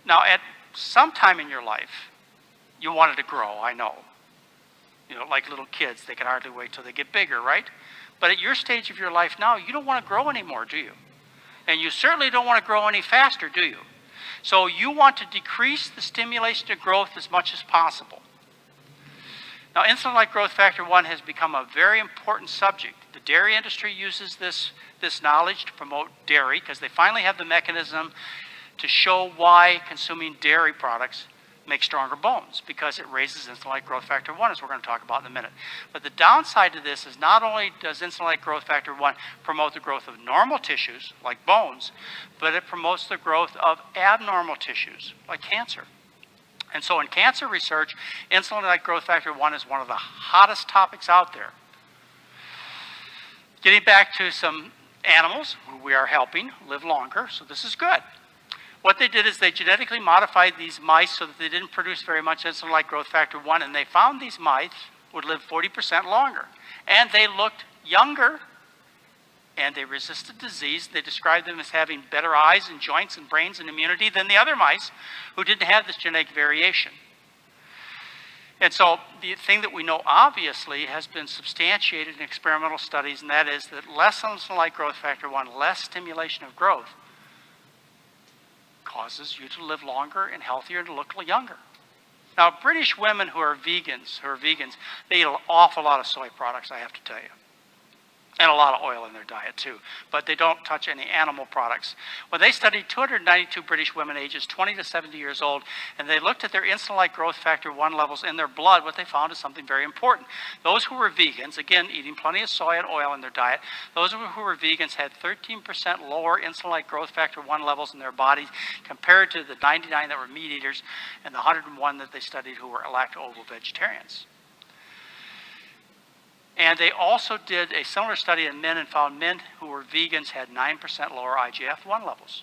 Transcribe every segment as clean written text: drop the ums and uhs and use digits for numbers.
Now, at some time in your life, you wanted to grow, I know. You know, like little kids, they can hardly wait till they get bigger, right? But at your stage of your life now, you don't want to grow anymore, do you? And you certainly don't want to grow any faster, do you? So you want to decrease the stimulation to growth as much as possible. Now, insulin-like growth factor 1 has become a very important subject. The dairy industry uses this knowledge to promote dairy because they finally have the mechanism to show why consuming dairy products make stronger bones, because it raises insulin-like growth factor 1, as we're going to talk about in a minute. But the downside to this is not only does insulin-like growth factor 1 promote the growth of normal tissues, like bones, but it promotes the growth of abnormal tissues, like cancer. And so in cancer research, insulin-like growth factor 1 is one of the hottest topics out there. Getting back to some animals who we are helping live longer, so this is good. What they did is they genetically modified these mice so that they didn't produce very much insulin-like growth factor 1, and they found these mice would live 40% longer. And they looked younger, and they resisted disease. They described them as having better eyes and joints and brains and immunity than the other mice who didn't have this genetic variation. And so the thing that we know obviously has been substantiated in experimental studies, and that is that less insulin-like growth factor 1, less stimulation of growth, causes you to live longer and healthier and to look younger. Now, British women who are vegans, they eat an awful lot of soy products, I have to tell you. And a lot of oil in their diet too, but they don't touch any animal products. When they studied 292 British women ages 20 to 70 years old, and they looked at their insulin-like growth factor 1 levels in their blood, what they found is something very important. Those who were vegans, again, eating plenty of soy and oil in their diet, those who were vegans had 13% lower insulin-like growth factor 1 levels in their bodies compared to the 99 that were meat eaters and the 101 that they studied who were lacto-ovo vegetarians. And they also did a similar study in men and found men who were vegans had 9% lower IGF-1 levels.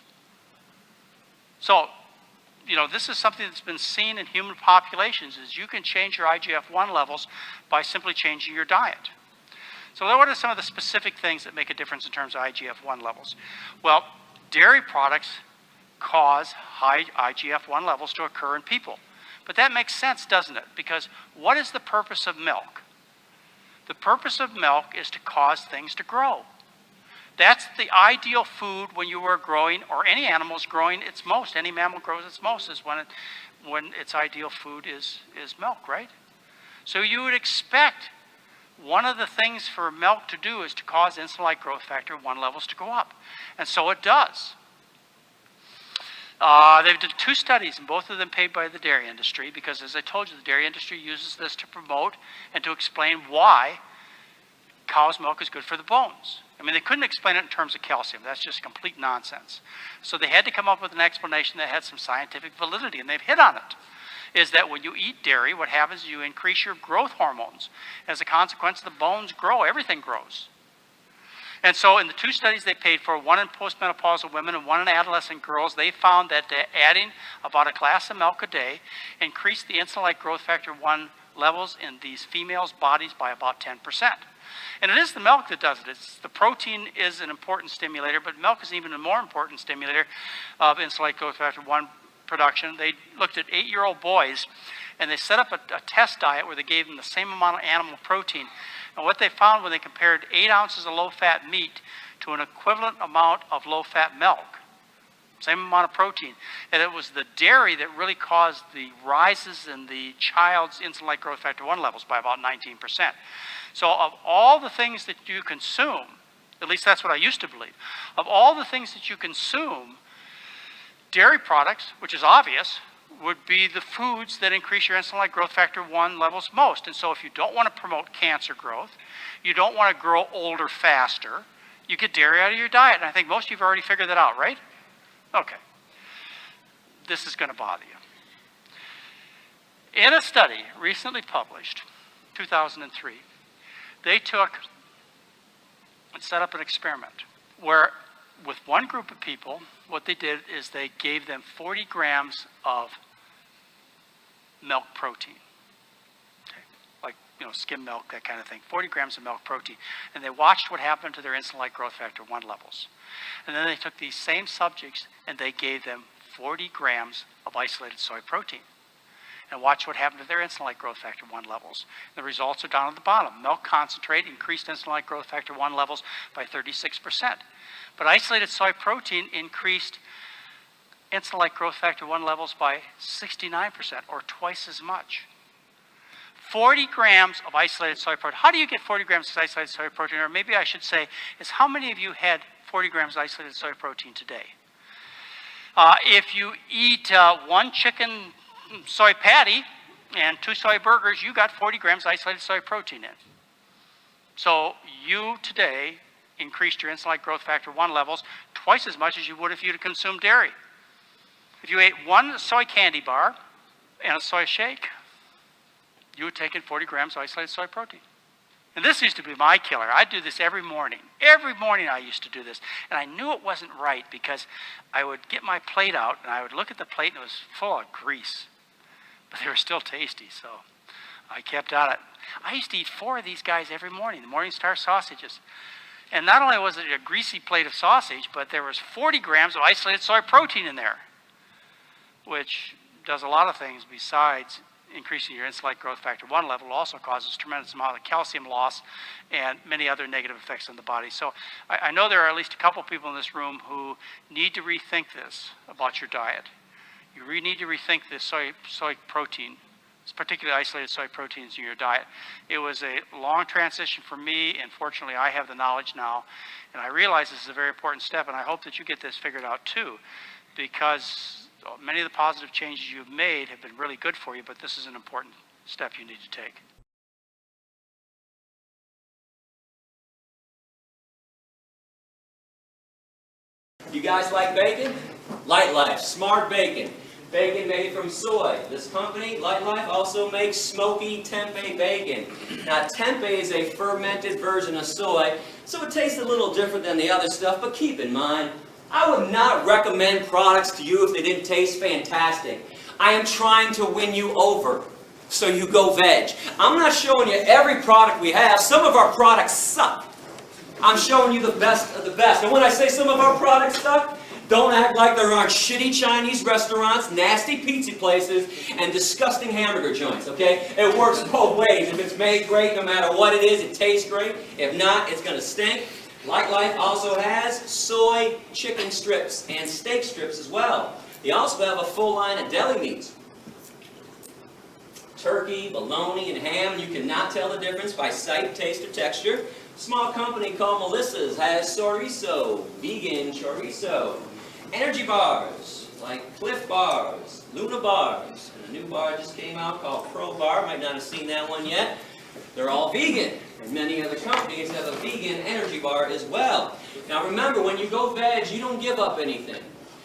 So, you know, this is something that's been seen in human populations, is you can change your IGF-1 levels by simply changing your diet. So what are some of the specific things that make a difference in terms of IGF-1 levels? Well, dairy products cause high IGF-1 levels to occur in people. But that makes sense, doesn't it? Because what is the purpose of milk? The purpose of milk is to cause things to grow. That's the ideal food when you are growing, or any animal is growing its most. Any mammal grows its most is when its ideal food is milk, right? So you would expect one of the things for milk to do is to cause insulin-like growth factor 1 levels to go up. And so it does. They've done 2 studies, and both of them paid by the dairy industry, because as I told you, the dairy industry uses this to promote and to explain why cow's milk is good for the bones. I mean, they couldn't explain it in terms of calcium. That's just complete nonsense. So they had to come up with an explanation that had some scientific validity, and they've hit on it. Is that when you eat dairy, what happens is you increase your growth hormones. As a consequence, the bones grow, everything grows. And so in the 2 studies they paid for, one in postmenopausal women and one in adolescent girls, they found that adding about a glass of milk a day increased the insulin-like growth factor 1 levels in these females' bodies by about 10%. And it is the milk that does it. The protein is an important stimulator, but milk is even a more important stimulator of insulin-like growth factor 1 production. They looked at 8-year-old boys, and they set up a test diet where they gave them the same amount of animal protein. And what they found when they compared 8 ounces of low-fat meat to an equivalent amount of low-fat milk, same amount of protein, and it was the dairy that really caused the rises in the child's insulin-like growth factor 1 levels by about 19%. So of all the things that you consume, at least that's what I used to believe, of all the things that you consume, dairy products, which is obvious, would be the foods that increase your insulin-like growth factor 1 levels most. And so if you don't want to promote cancer growth, you don't want to grow older faster, you get dairy out of your diet. And I think most of you have already figured that out, right? Okay. This is going to bother you. In a study recently published, 2003, they took and set up an experiment where with one group of people, what they did is they gave them 40 grams of milk protein. Okay. Like, you know, skim milk, that kind of thing. 40 grams of milk protein. And they watched what happened to their insulin-like growth factor 1 levels. And then they took these same subjects and they gave them 40 grams of isolated soy protein. And watch what happened to their insulin-like growth factor 1 levels. The results are down at the bottom. Milk concentrate increased insulin-like growth factor 1 levels by 36%. But isolated soy protein increased insulin-like growth factor 1 levels by 69%, or twice as much. 40 grams of isolated soy protein. How do you get 40 grams of isolated soy protein? Or maybe I should say, is how many of you had 40 grams of isolated soy protein today? If you eat one chicken soy patty and 2 soy burgers, you got 40 grams of isolated soy protein in. So you today increased your insulin-like growth factor 1 levels twice as much as you would if you'd consumed dairy. If you ate one soy candy bar and a soy shake, you would take in 40 grams of isolated soy protein. And this used to be my killer. I'd do this every morning. Every morning I used to do this. And I knew it wasn't right because I would get my plate out and I would look at the plate and it was full of grease. But they were still tasty, so I kept at it. I used to eat 4 of these guys every morning, the Morningstar sausages. And not only was it a greasy plate of sausage, but there was 40 grams of isolated soy protein in there, which does a lot of things besides increasing your insulin-like growth factor 1 level. It also causes tremendous amount of calcium loss and many other negative effects on the body. So I know there are at least a couple people in this room who need to rethink this about your diet. You really need to rethink this soy protein, particularly isolated soy proteins in your diet. It was a long transition for me, and fortunately I have the knowledge now, and I realize this is a very important step, and I hope that you get this figured out too, because many of the positive changes you've made have been really good for you, but this is an important step you need to take. You guys like bacon? Light Life, smart bacon. Bacon made from soy. This company, Light Life, also makes smoky tempeh bacon. Now, tempeh is a fermented version of soy, so it tastes a little different than the other stuff, but keep in mind, I would not recommend products to you if they didn't taste fantastic. I am trying to win you over, so you go veg. I'm not showing you every product we have. Some of our products suck. I'm showing you the best of the best. And when I say some of our products suck, don't act like there aren't shitty Chinese restaurants, nasty pizza places, and disgusting hamburger joints, okay? It works both ways. If it's made great, no matter what it is, it tastes great. If not, it's going to stink. Light Life also has soy chicken strips and steak strips as well. They also have a full line of deli meats. Turkey, bologna, and ham, and you cannot tell the difference by sight, taste, or texture. A small company called Melissa's has chorizo, vegan chorizo. Energy bars, like Cliff bars, Luna bars, and a new bar just came out called Pro Bar. Might not have seen that one yet. They're all vegan, and many other companies have a vegan energy bar as well. Now remember, when you go veg, you don't give up anything.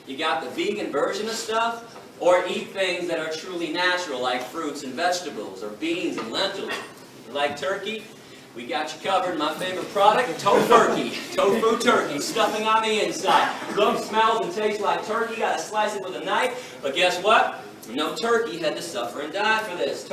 You got the vegan version of stuff, or eat things that are truly natural, like fruits and vegetables, or beans and lentils. You like turkey? We got you covered. My favorite product, Tofurkey. Tofu turkey, stuffing on the inside. Looks, smells, and tastes like turkey. Got to slice it with a knife. But guess what? No turkey had to suffer and die for this.